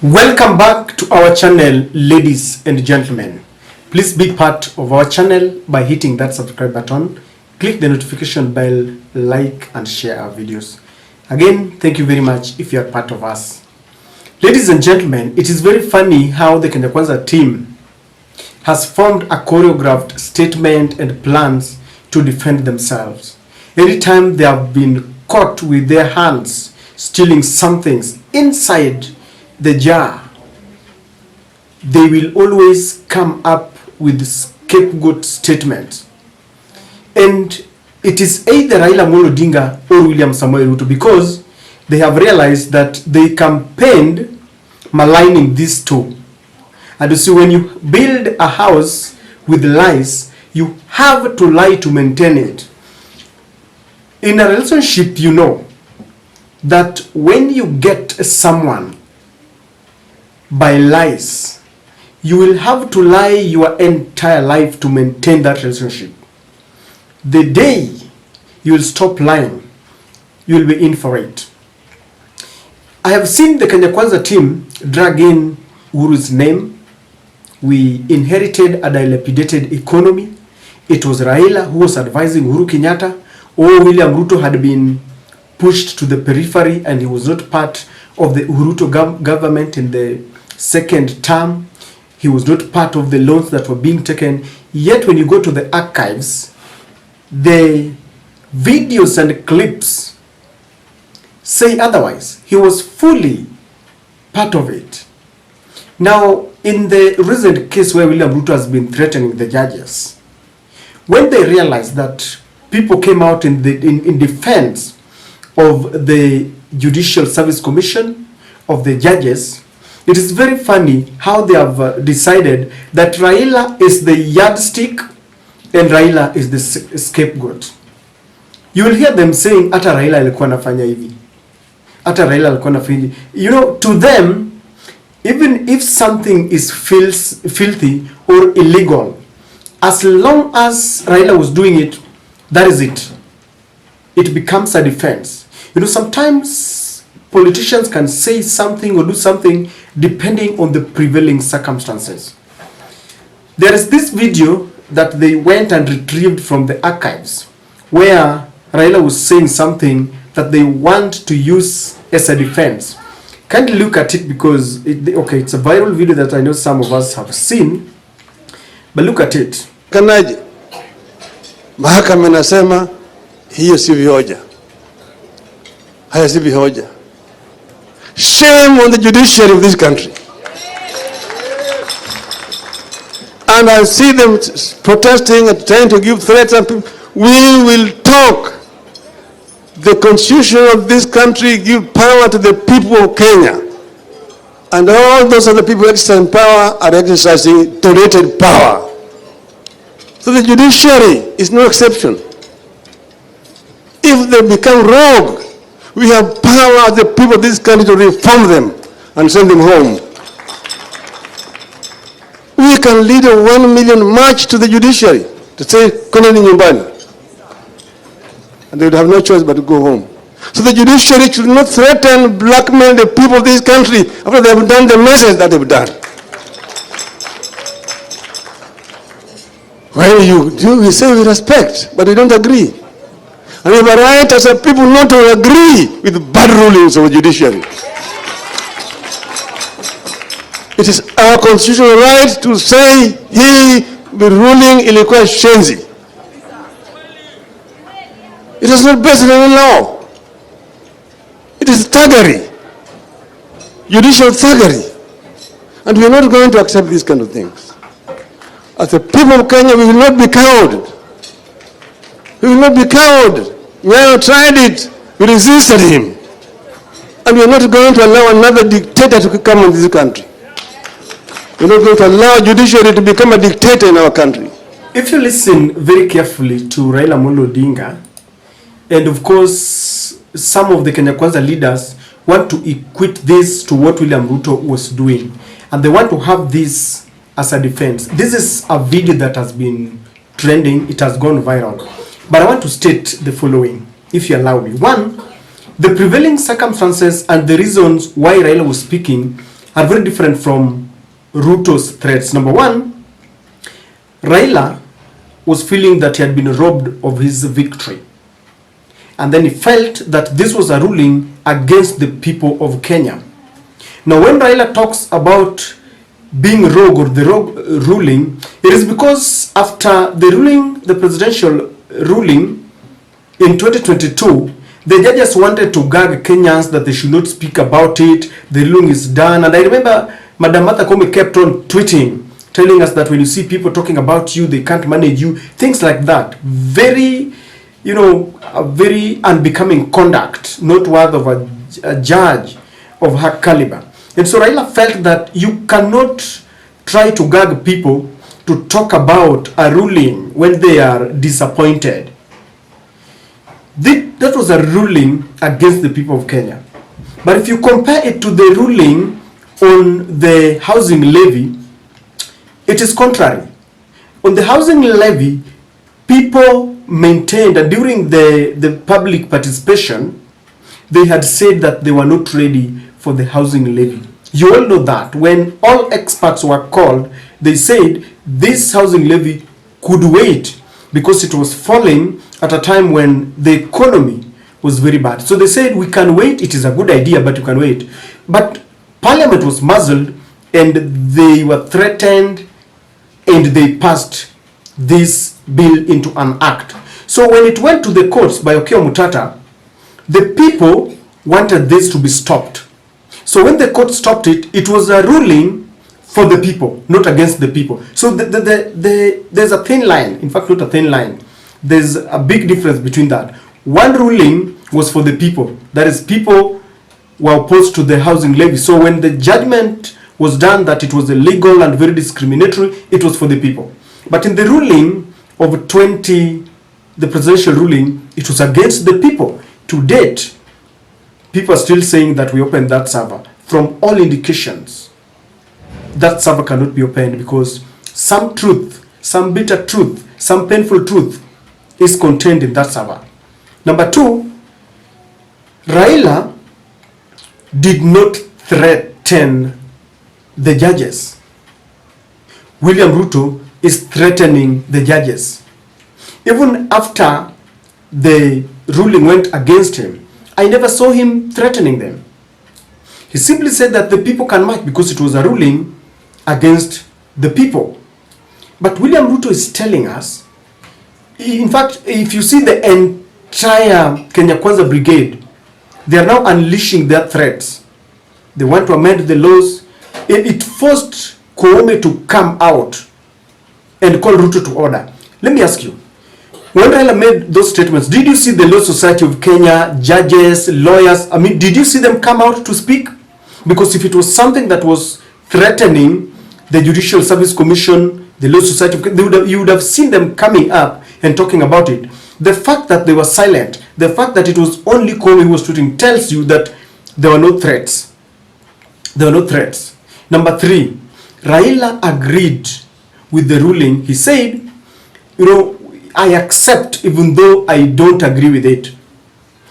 Welcome back to our channel, ladies and gentlemen. Please be part of our channel by hitting that subscribe button, click the notification bell, like and share our videos. Again, thank you very much if you are part of us. Ladies and gentlemen, it is very funny how the Kenya Kwanza team has formed a choreographed statement and plans to defend themselves. Anytime they have been caught with their hands stealing something inside the jar, they will always come up with scapegoat statements. And it is either Raila Odinga or William Samoei Ruto, because they have realized that they campaigned maligning these two. And you see, when you build a house with lies, you have to lie to maintain it. In a relationship, you know that when you get someone by lies, you will have to lie your entire life to maintain that relationship. The day you will stop lying, you will be in for it. I have seen the Kenya Kwanza team drag in Uhuru's name. We inherited a dilapidated economy. It was Raila who was advising Uhuru Kenyatta, or William Ruto had been pushed to the periphery and he was not part of the Ruto government in the second term. He was not part of the loans that were being taken. Yet when you go to the archives, the videos and clips say otherwise. He was fully part of it. Now, in the recent case where William Ruto has been threatening the judges, when they realized that people came out in defense of the Judicial Service Commission, of the judges, it is very funny how they have decided that Raila is the yardstick and Raila is the scapegoat. You will hear them saying, ata Raila alikuwa anafanya hivi, ata Raila alikuwa anafanya hivi. You know, to them, even if something is filthy or illegal, as long as Raila was doing it, that is it. It becomes a defense. You know, sometimes politicians can say something or do something depending on the prevailing circumstances. There is this video that they went and retrieved from the archives where Raila was saying something that they want to use as a defense. Kindly look at it, because it's a viral video that I know some of us have seen, but look at it. Kanaje mahakama inasema hiyo si hoja, haya si hoja. Shame on the judiciary of this country. And I see them protesting and trying to give threats, and people, we will talk. The constitution of this country give power to the people of Kenya, and all those other people exercising power are exercising deleted power. So the judiciary is no exception. If they become rogue, we have power, the people of this country, to reform them and send them home. We can lead a 1 million march to the judiciary to say, Kenyan nyumbani. And they would have no choice but to go home. So the judiciary should not threaten, blackmail the people of this country after they have done the message that they've done. When you do, we say we respect, but we don't agree. And we have a right as a people not to agree with bad rulings of the judiciary. It is our constitutional right to say hii ruling ilikuwa shenzi. It is not based on any law. It is thuggery, judicial thuggery. And we are not going to accept these kind of things. As the people of Kenya, we will not be cowed. We will not be cowed. Nyayo tried it, we resisted him. And we are not going to allow another dictator to come in this country. We are not going to allow judiciary to become a dictator in our country. If you listen very carefully to Raila Odinga, and of course some of the Kenya Kwanza leaders want to equate this to what William Ruto was doing, and they want to have this as a defense. This is a video that has been trending, it has gone viral. But I want to state the following, if you allow me. One, the prevailing circumstances and the reasons why Raila was speaking are very different from Ruto's threats. Number one, Raila was feeling that he had been robbed of his victory. And then he felt that this was a ruling against the people of Kenya. Now, when Raila talks about being rogue or the rogue ruling, it is because after the ruling, the presidential ruling in 2022, the judges wanted to gag Kenyans that they should not speak about it. The ruling is done. And I remember Madam Martha Koome kept on tweeting, telling us that when you see people talking about you, they can't manage you. Things like that. Very, a very unbecoming conduct, not worthy of a judge of her caliber. And so Raila felt that you cannot try to gag people to talk about a ruling when they are disappointed. That was a ruling against the people of Kenya. But if you compare it to the ruling on the housing levy, it is contrary. On the housing levy, people maintained that during the public participation, they had said that they were not ready for the housing levy. You all know that when all experts were called, they said this housing levy could wait because it was falling at a time when the economy was very bad. So they said we can wait, it is a good idea, but you can wait. But Parliament was muzzled and they were threatened and they passed this bill into an act. So when it went to the courts by Okiya Mutata, the people wanted this to be stopped. So when the court stopped it, it was a ruling for the people, not against the people. So there's a thin line, in fact not a thin line, there's a big difference between that. One ruling was for the people, that is, people were opposed to the housing levy. So when the judgment was done that it was illegal and very discriminatory, it was for the people. But in the ruling of the presidential ruling, it was against the people. To date, people are still saying that we opened that server. From all indications, that server cannot be opened because some truth, some bitter truth, some painful truth is contained in that server. Number two, Raila did not threaten the judges. William Ruto is threatening the judges. Even after the ruling went against him, I never saw him threatening them. He simply said that the people can march because it was a ruling against the people. But William Ruto is telling us, in fact, if you see the entire Kenya Kwanza brigade, they are now unleashing their threats. They want to amend the laws. It forced Koome to come out and call Ruto to order. Let me ask you, when Raila made those statements, did you see the Law Society of Kenya, judges, lawyers, did you see them come out to speak? Because if it was something that was threatening the Judicial Service Commission, the Law Society of Kenya, you would have seen them coming up and talking about it. The fact that they were silent, the fact that it was only Koome who was tweeting tells you that there were no threats. There were no threats. Number three, Raila agreed with the ruling. He said, I accept even though I don't agree with it.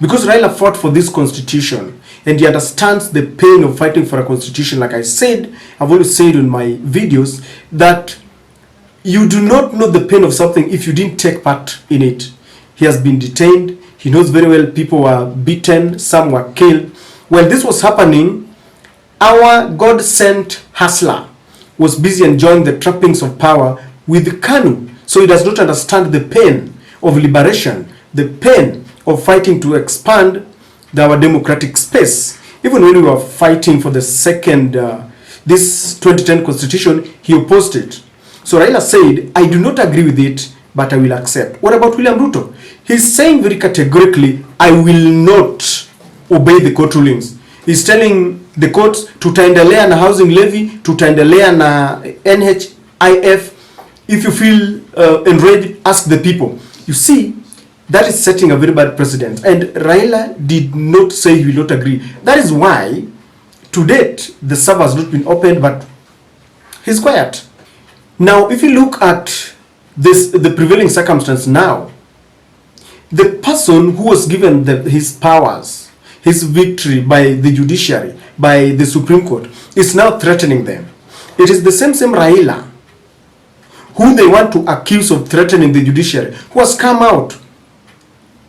Because Raila fought for this constitution and he understands the pain of fighting for a constitution. Like I said, I've always said in my videos that you do not know the pain of something if you didn't take part in it. He has been detained. He knows very well people were beaten, some were killed. While this was happening, our God-sent hustler was busy enjoying the trappings of power with KANU. So he does not understand the pain of liberation, the pain of fighting to expand our democratic space. Even when we were fighting for the this 2010 constitution, he opposed it. So Raila said, I do not agree with it, but I will accept. What about William Ruto? He's saying very categorically, I will not obey the court rulings. He's telling the courts, tutaendelea na housing levy, tutaendelea na NHIF. If you feel enraged, ask the people. You see, that is setting a very bad precedent. And Raila did not say he will not agree. That is why, to date, the server has not been opened, but he's quiet. Now, if you look at the prevailing circumstance now, the person who was given his powers, his victory by the judiciary, by the Supreme Court, is now threatening them. It is the same Raila who they want to accuse of threatening the judiciary, who has come out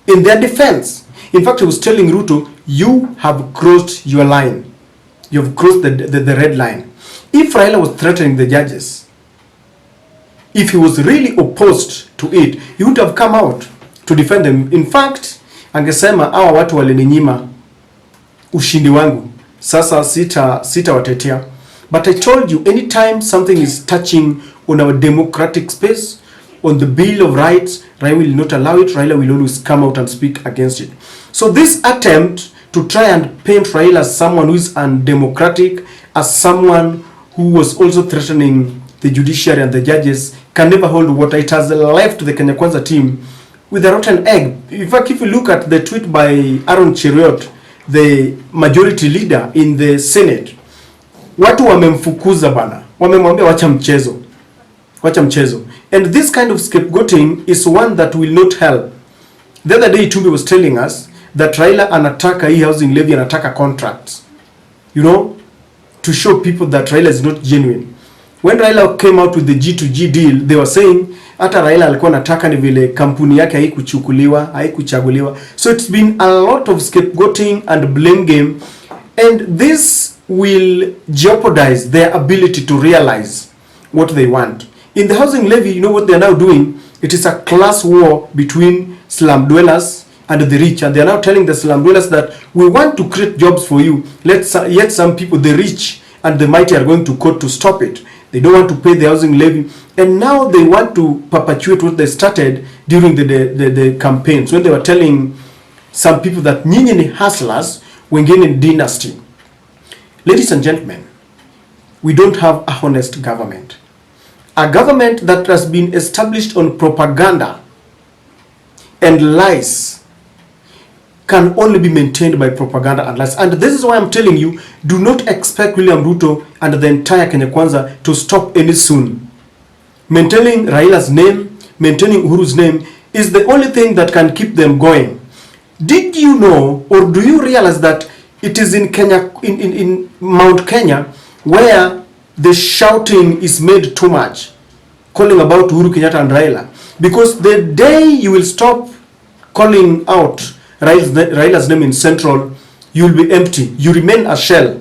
in their defense. In fact, he was telling Ruto, you have crossed your line. You have crossed the red line. If Raila was threatening the judges, if he was really opposed to it, he would have come out to defend them. In fact, angesema hawa watu walininyima ushindi wangu, sasa sita watetea. But I told you, anytime something is touching on our democratic space, on the Bill of Rights, Raila will not allow it. Raila will always come out and speak against it. So this attempt to try and paint Raila as someone who is undemocratic, as someone who was also threatening the judiciary and the judges, can never hold water. It has left the Kenya Kwanza team with a rotten egg. In fact, if you look at the tweet by Aaron Cheriot, the majority leader in the Senate, watu wamemfukuza bana, wamemwambia wacha mchezo. And this kind of scapegoating is one that will not help. The other day Tumbi was telling us that Raila anataka hii housing levy, anataka contracts, you know, to show people that Raila is not genuine. When Raila came out with the G2G deal, they were saying hata Raila alikuwa anataka ni vile kampuni yake haikuchaguliwa. So it's been a lot of scapegoating and blame game, and this will jeopardize their ability to realize what they want. In the housing levy, you know what they are now doing? It is a class war between slum dwellers and the rich, and they are now telling the slum dwellers that we want to create jobs for you. Yet some people, the rich and the mighty, are going to court to stop it. They don't want to pay the housing levy, and now they want to perpetuate what they started during the campaigns, when they were telling some people that nyinyi ni hustlers, wengine ni dynasty. Ladies and gentlemen, we don't have a honest government. A government that has been established on propaganda and lies can only be maintained by propaganda and lies. And this is why I'm telling you, do not expect William Ruto and the entire Kenya Kwanza to stop any soon. Maintaining Raila's name, maintaining Uhuru's name is the only thing that can keep them going. Did you know, or do you realize that it is in Kenya, in Mount Kenya, where the shouting is made too much, calling about Uhuru Kenyatta and Raila? Because the day you will stop calling out Raila's name in Central, you will be empty. You remain a shell.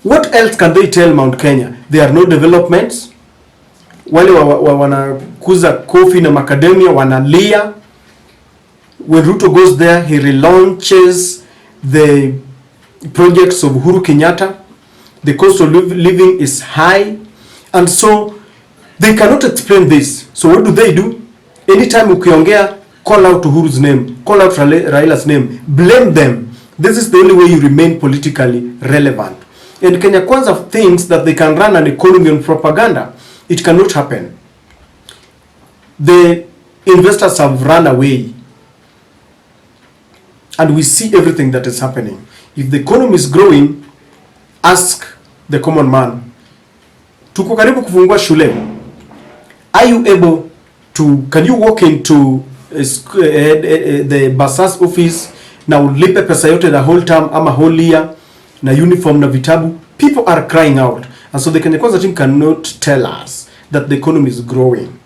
What else can they tell Mount Kenya? There are no developments. Wale wanakuza coffee na macadamia wanalia. When Ruto goes there, he relaunches the projects of Uhuru Kenyatta. The cost of living is high, and so they cannot explain this. So what do? Anytime ukiongea, call out Uhuru's name, call out Raila's name, blame them. This is the only way you remain politically relevant. And Kenya Kwanza thinks that they can run an economy on propaganda. It cannot happen. The investors have run away, and we see everything that is happening. If the economy is growing, ask the common man. Tuko karibu kufungua shule. Are you able to, can you walk into the Basas office na ulipe pesa yote the whole term ama whole year na uniform na vitabu? People are crying out. And so the Kenya Kwanza team cannot tell us that the economy is growing.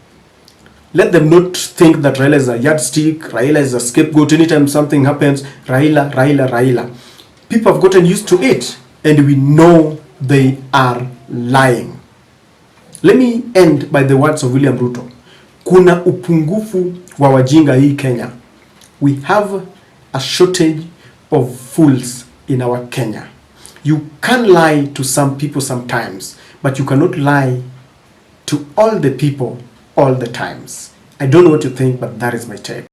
Let them not think that Raila is a yardstick, Raila is a scapegoat. Anytime something happens, Raila. People have gotten used to it, and we know they are lying. Let me end by the words of William Ruto. Kuna upungufu wa wajinga hii Kenya. We have a shortage of fools in our Kenya. You can lie to some people sometimes, but you cannot lie to all the people all the times. I don't know what you think, but that is my take.